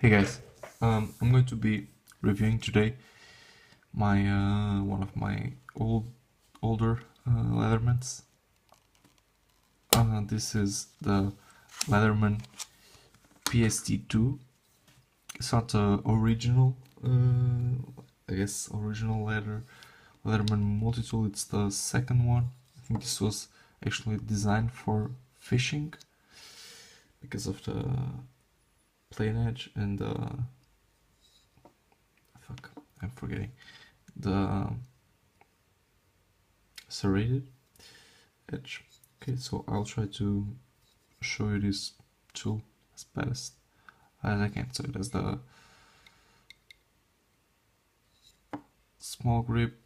Hey guys, I'm going to be reviewing today my one of my older Leathermans. This is the Leatherman PST II. It's not the original, I guess original Leatherman multitool. It's the second one. I think this was actually designed for fishing because of the plain edge and fuck, I'm forgetting the serrated edge. Okay, so I'll try to show you this tool as best as I can. So it has the small grip,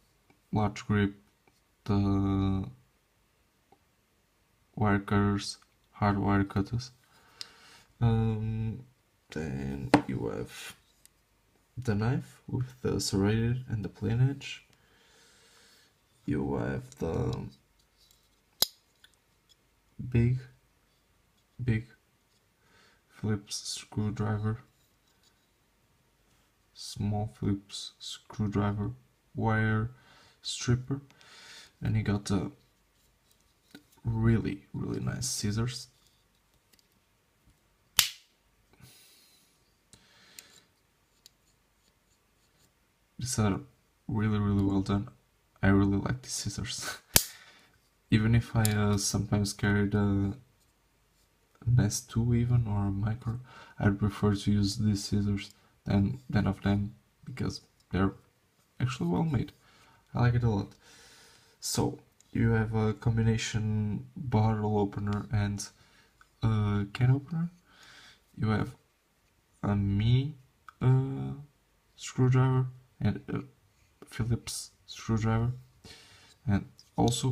large grip, the wire cutters, hard wire cutters. Then you have the knife with the serrated and the plain edge. You have the big Phillips screwdriver, small Phillips screwdriver, wire stripper, and you got the really nice scissors. These are really well done. I really like these scissors. Even if I sometimes carry the S2 even or a micro, I'd prefer to use these scissors than of them because they're actually well made. I like it a lot. So you have a combination bottle opener and a can opener. You have a mini screwdriver and a Phillips screwdriver, and also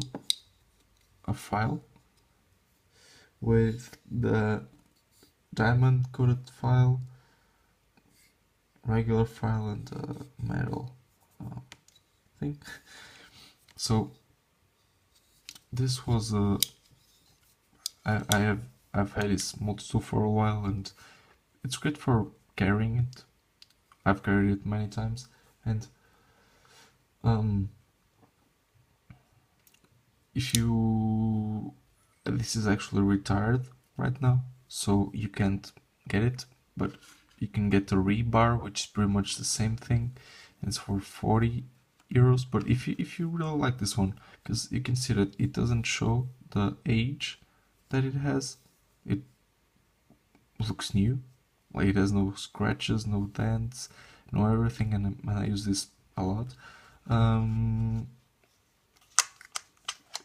a file with the diamond coated file, regular file, and metal thing. So this was I've had this multitool for a while, and it's great for carrying it. I've carried it many times, and if you this is actually retired right now, so you can't get it, but you can get the rebar, which is pretty much the same thing, and it's for 40 euros. But if you really like this one, because you can see that it doesn't show the age that it has, it looks new, like it has no scratches, no dents, no everything, and I use this a lot.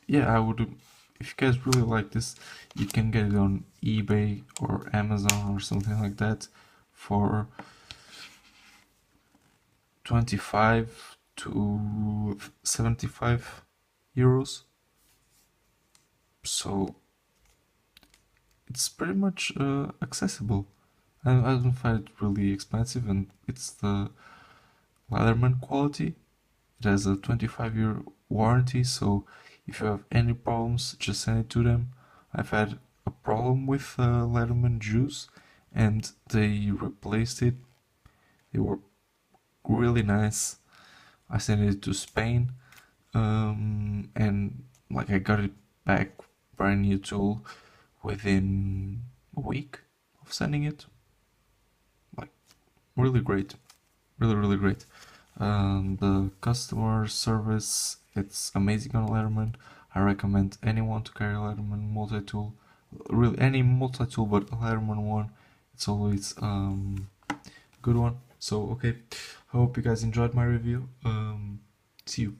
Yeah, I would, if you guys really like this, you can get it on eBay or Amazon or something like that for 25 to 75 euros. So it's pretty much accessible. I don't find it really expensive, and it's the Leatherman quality. It has a 25-year warranty, so if you have any problems, just send it to them. I've had a problem with Leatherman juice, and they replaced it. They were really nice. I sent it to Spain, and like I got it back, brand new tool, within a week of sending it. Like, really great, really great. The customer service, it's amazing on Leatherman. I recommend anyone to carry a Leatherman multi-tool, really any multi-tool, but a Leatherman one, it's always good one. So okay, I hope you guys enjoyed my review. See you.